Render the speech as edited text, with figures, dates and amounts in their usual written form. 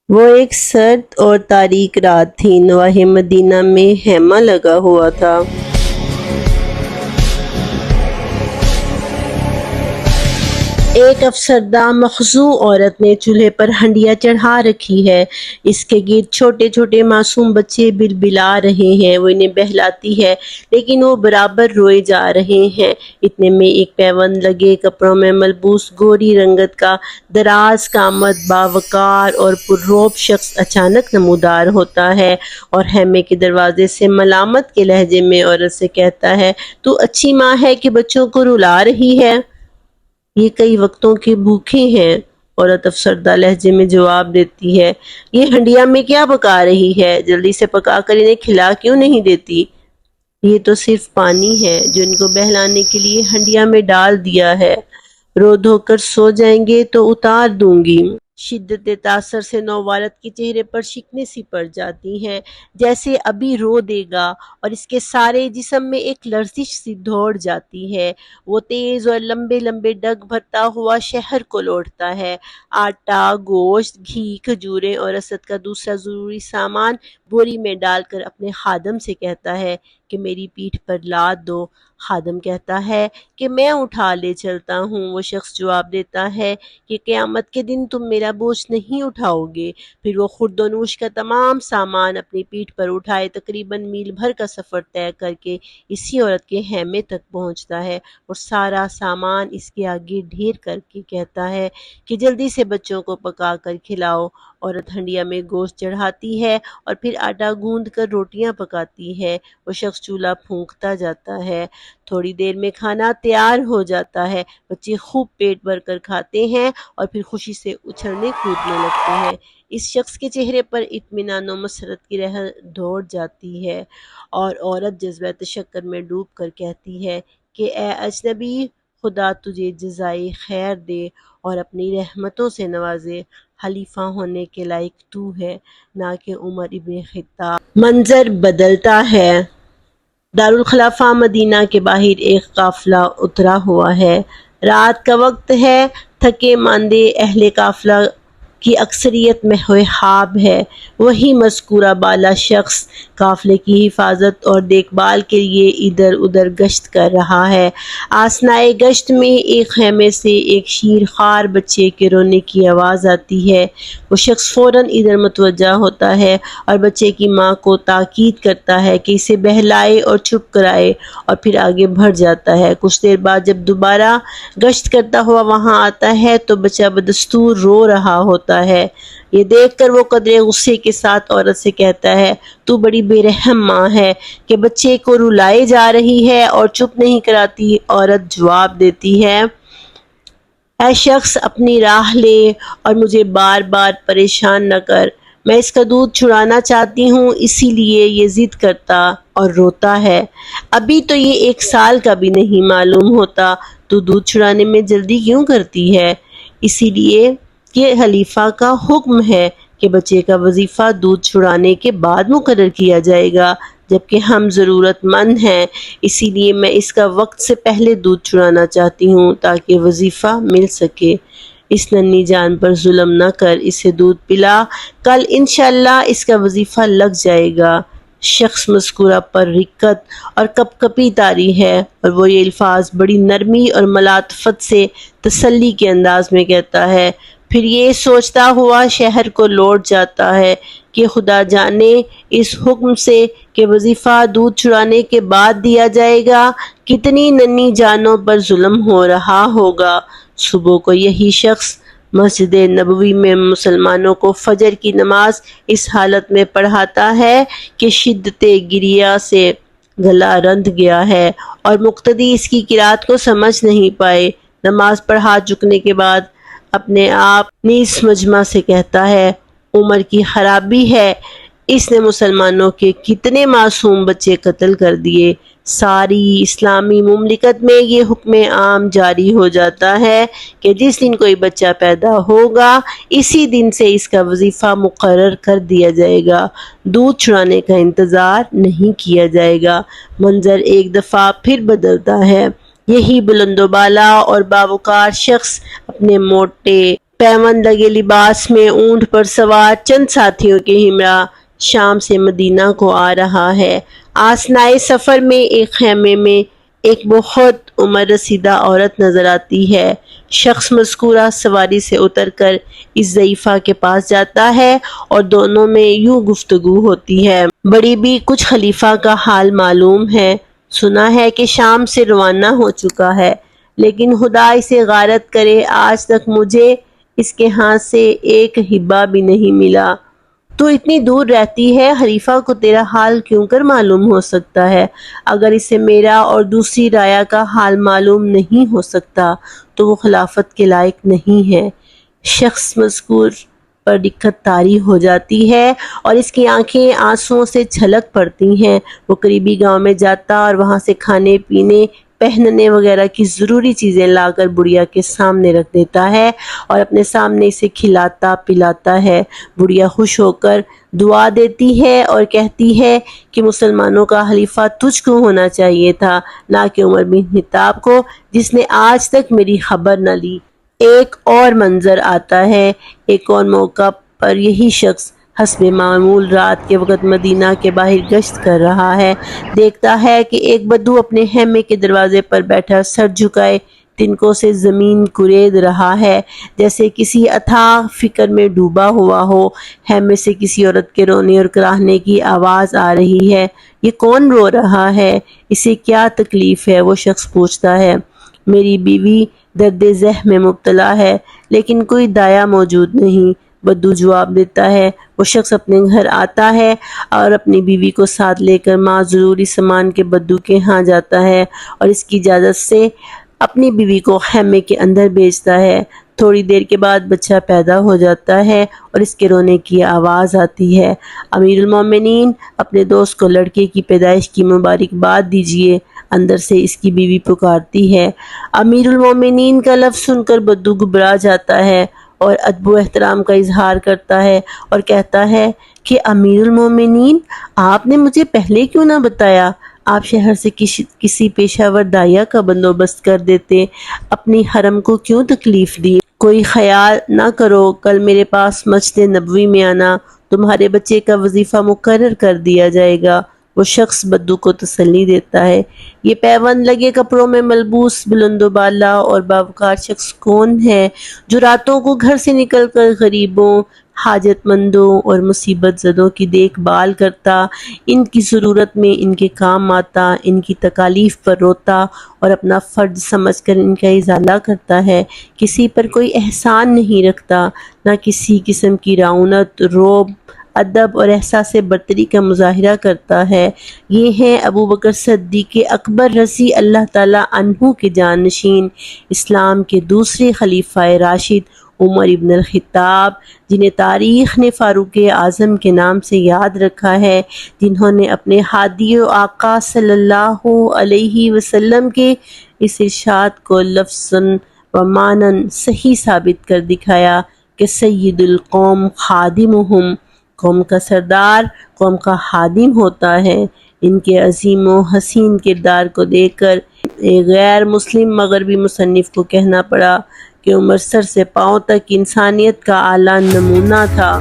وہ ایک سرد اور تاریک رات تھی۔ نواحِ مدینہ میں خیمہ لگا ہوا تھا۔ ایک افسردہ مخضوع عورت نے چولہے پر ہنڈیاں چڑھا رکھی ہے۔ اس کے گرد چھوٹے چھوٹے معصوم بچے بلبلا رہے ہیں۔ وہ انہیں بہلاتی ہے لیکن وہ برابر روئے جا رہے ہیں۔ اتنے میں ایک پیوند لگے کپڑوں میں ملبوس گوری رنگت کا دراز قامت باوقار اور پررعب شخص اچانک نمودار ہوتا ہے اور خیمے کے دروازے سے ملامت کے لہجے میں عورت سے کہتا ہے، "تو اچھی ماں ہے کہ بچوں کو رلا رہی ہے؟ یہ کئی وقتوں کے بھوکے ہیں۔" عورت افسردہ لہجے میں جواب دیتی ہے، "یہ ہنڈیا میں کیا پکا رہی ہے؟ جلدی سے پکا کر انہیں کھلا کیوں نہیں دیتی؟ یہ تو صرف پانی ہے جو ان کو بہلانے کے لیے ہنڈیا میں ڈال دیا ہے۔ رو دھو کر سو جائیں گے تو اتار دوں گی۔" شدت تاثر سے نووالد کے چہرے پر شکنیں سی پڑ جاتی ہیں، جیسے ابھی رو دے گا، اور اس کے سارے جسم میں ایک لرزش سی دوڑ جاتی ہے۔ وہ تیز اور لمبے لمبے ڈگ بھرتا ہوا شہر کو لوٹتا ہے۔ آٹا، گوشت، گھی، کھجوریں اور رسد کا دوسرا ضروری سامان بوری میں ڈال کر اپنے خادم سے کہتا ہے کہ میری پیٹھ پر لاد دو۔ خادم کہتا ہے کہ میں اٹھا لے چلتا ہوں۔ وہ شخص جواب دیتا ہے کہ قیامت کے دن تم میرا بوجھ نہیں اٹھاؤ گے۔ پھر وہ خورد و نوش کا تمام سامان اپنی پیٹھ پر اٹھائے تقریباً میل بھر کا سفر طے کر کے اسی عورت کے خیمے تک پہنچتا ہے اور سارا سامان اس کے آگے ڈھیر کر کے کہتا ہے کہ جلدی سے بچوں کو پکا کر کھلاؤ۔ عورت ہنڈیا میں گوشت چڑھاتی ہے اور پھر آٹا گوندھ کر روٹیاں پکاتی ہے۔ وہ شخص چولہا پھونکتا جاتا ہے۔ تھوڑی دیر میں کھانا تیار ہو جاتا ہے۔ بچے خوب پیٹ بھر کر کھاتے ہیں اور پھر خوشی سے اچھلنے کودنے لگتے ہیں۔ اس شخص کے چہرے پر اطمینان و مسرت کی لہر دوڑ جاتی ہے اور عورت جذبہ تشکر میں ڈوب کر کہتی ہے کہ اے اجنبی، خدا تجھے جزائے خیر دے اور اپنی رحمتوں سے نوازے۔ خلیفہ ہونے کے لائق تو ہے، نہ کہ عمر ابن خطاب۔ منظر بدلتا ہے۔ دارالخلافہ مدینہ کے باہر ایک قافلہ اترا ہوا ہے۔ رات کا وقت ہے۔ تھکے ماندے اہل قافلہ کی اکثریت محو خواب ہے۔ وہی مذکورہ بالا شخص قافلے کی حفاظت اور دیکھ بھال کے لیے ادھر ادھر گشت کر رہا ہے۔ اثنائے گشت میں ایک خیمے سے ایک شیر خوار بچے کے رونے کی آواز آتی ہے۔ وہ شخص فوراً ادھر متوجہ ہوتا ہے اور بچے کی ماں کو تاکید کرتا ہے کہ اسے بہلائے اور چپ کرائے اور پھر آگے بڑھ جاتا ہے۔ کچھ دیر بعد جب دوبارہ گشت کرتا ہوا وہاں آتا ہے تو بچہ بدستور رو رہا ہوتا ہے۔ یہ دیکھ کر وہ قدرے غصے کے ساتھ عورت سے کہتا ہے، "تو بڑی بے رحم ماں ہے کہ بچے کو رلائے جا رہی ہے اور چپ نہیں کراتی۔" عورت جواب دیتی ہے، "اے شخص، اپنی راہ لے اور مجھے بار بار پریشان نہ کر۔ میں اس کا دودھ چھڑانا چاہتی ہوں، اسی لیے یہ ضد کرتا اور روتا ہے۔ ابھی تو یہ 1 سال کا بھی نہیں معلوم ہوتا۔ تو دودھ چھڑانے میں جلدی کیوں کرتی ہے؟ اسی لیے کہ خلیفہ کا حکم ہے کہ بچے کا وظیفہ دودھ چھڑانے کے بعد مقرر کیا جائے گا، جبکہ ہم ضرورت مند ہیں، اسی لیے میں اس کا وقت سے پہلے دودھ چھڑانا چاہتی ہوں تاکہ وظیفہ مل سکے۔ اس ننھی جان پر ظلم نہ کر، اسے دودھ پلا، کل انشاءاللہ اس کا وظیفہ لگ جائے گا۔" شخص مذکورہ پر رقت اور کپ کپی طاری ہے اور وہ یہ الفاظ بڑی نرمی اور ملاطفت سے تسلی کے انداز میں کہتا ہے۔ پھر یہ سوچتا ہوا شہر کو لوٹ جاتا ہے کہ خدا جانے اس حکم سے کہ وظیفہ دودھ چھڑانے کے بعد دیا جائے گا کتنی ننھی جانوں پر ظلم ہو رہا ہوگا۔ صبح کو یہی شخص مسجد نبوی میں مسلمانوں کو فجر کی نماز اس حالت میں پڑھاتا ہے کہ شدت گریہ سے گلا رند گیا ہے اور مقتدی اس کی قرات کو سمجھ نہیں پائے۔ نماز پڑھا چکنے کے بعد اپنے آپ نیز مجمع سے کہتا ہے، "عمر کی خرابی ہے، اس نے مسلمانوں کے کتنے معصوم بچے قتل کر دیے۔ ساری اسلامی مملکت میں یہ حکم عام جاری ہو جاتا ہے کہ جس دن کوئی بچہ پیدا ہوگا اسی دن سے اس کا وظیفہ مقرر کر دیا جائے گا، دودھ چھڑانے کا انتظار نہیں کیا جائے گا۔" منظر ایک دفعہ پھر بدلتا ہے۔ یہی بلند و بالا اور باوقار شخص اپنے موٹے پیوند لگے لباس میں اونٹ پر سوار چند ساتھیوں کے ہمراہ شام سے مدینہ کو آ رہا ہے۔ آثنائے سفر میں ایک خیمے میں ایک بہت عمر رسیدہ عورت نظر آتی ہے۔ شخص مذکورہ سواری سے اتر کر اس ضعیفہ کے پاس جاتا ہے اور دونوں میں یوں گفتگو ہوتی ہے۔ بڑی بھی کچھ خلیفہ کا حال معلوم ہے، سنا ہے کہ شام سے روانہ ہو چکا ہے، لیکن خدا اسے غارت کرے آج تک مجھے اس کے ہاتھ سے ایک حبہ بھی نہیں ملا۔ تو اتنی دور رہتی ہے، خلیفہ کو تیرا حال کیوں کر معلوم ہو سکتا ہے؟ اگر اسے میرا اور دوسری رعایا کا حال معلوم نہیں ہو سکتا تو وہ خلافت کے لائق نہیں ہے۔ شخص مذکور پر دقت طاری ہو جاتی ہے اور اس کی آنکھیں آنسوؤں سے چھلک پڑتی ہیں۔ وہ قریبی گاؤں میں جاتا اور وہاں سے کھانے پینے پہننے وغیرہ کی ضروری چیزیں لا کر بڑھیا کے سامنے رکھ دیتا ہے اور اپنے سامنے اسے کھلاتا پلاتا ہے۔ بڑھیا خوش ہو کر دعا دیتی ہے اور کہتی ہے کہ مسلمانوں کا خلیفہ تجھ کو ہونا چاہیے تھا، نہ کہ عمر بن خطاب کو، جس نے آج تک میری خبر نہ لی۔ ایک اور منظر آتا ہے۔ ایک اور موقع پر یہی شخص حسب معمول رات کے وقت مدینہ کے باہر گشت کر رہا ہے۔ دیکھتا ہے کہ ایک بدو اپنے خیمے کے دروازے پر بیٹھا سر جھکائے تنکوں سے زمین کورید رہا ہے، جیسے کسی اتھاہ فکر میں ڈوبا ہوا ہو۔ خیمے سے کسی عورت کے رونے اور کراہنے کی آواز آ رہی ہے۔ یہ کون رو رہا ہے؟ اسے کیا تکلیف ہے؟ وہ شخص پوچھتا ہے۔ میری بیوی درد ذہ میں مبتلا ہے، لیکن کوئی دایا موجود نہیں، بدو جواب دیتا ہے۔ وہ شخص اپنے گھر آتا ہے اور اپنی بیوی کو ساتھ لے کر ماں ضروری سامان کے بدو کے ہاں جاتا ہے اور اس کی اجازت سے اپنی بیوی کو خیمے کے اندر بھیجتا ہے۔ تھوڑی دیر کے بعد بچہ پیدا ہو جاتا ہے اور اس کے رونے کی آواز آتی ہے۔ امیر المومنین، اپنے دوست کو لڑکے کی پیدائش کی مبارکباد دیجیے، اندر سے اس کی بیوی پکارتی ہے۔ امیر المومنین کا لفظ سن کر بدو گھبرا جاتا ہے اور ادب و احترام کا اظہار کرتا ہے اور کہتا ہے کہ امیر المومنین، آپ نے مجھے پہلے کیوں نہ بتایا؟ آپ شہر سے کسی پیشہ ور داعیہ کا بندوبست کر دیتے، اپنی حرم کو کیوں تکلیف دی؟ کوئی خیال نہ کرو، کل میرے پاس مسجد نبوی میں آنا، تمہارے بچے کا وظیفہ مقرر کر دیا جائے گا۔ وہ شخص بدو کو تسلی دیتا ہے۔ یہ پیوند لگے کپڑوں میں ملبوس بلند و بالا اور باوقار شخص کون ہے جو راتوں کو گھر سے نکل کر غریبوں، حاجت مندوں اور مصیبت زدوں کی دیکھ بھال کرتا، ان کی ضرورت میں ان کے کام آتا، ان کی تکالیف پر روتا اور اپنا فرض سمجھ کر ان کا ازالہ کرتا ہے، کسی پر کوئی احسان نہیں رکھتا، نہ کسی قسم کی رعونت، رعب، ادب اور احساس برتری کا مظاہرہ کرتا ہے۔ یہ ہیں ابو بکر صدیق اکبر رضی اللہ تعالی عنہ کے جانشین، اسلام کے دوسرے خلیفہ راشد عمر ابن الخطاب، جنہیں تاریخ نے فاروق اعظم کے نام سے یاد رکھا ہے، جنہوں نے اپنے ہادی و آقا صلی اللہ علیہ وسلم کے اس ارشاد کو لفظاً و معناً صحیح ثابت کر دکھایا کہ سید القوم خادمہم، قوم کا سردار قوم کا خادم ہوتا ہے۔ ان کے عظیم و حسین کردار کو دیکھ کر ایک غیر مسلم مغربی مصنف کو کہنا پڑا کہ عمر سر سے پاؤں تک انسانیت کا اعلیٰ نمونہ تھا۔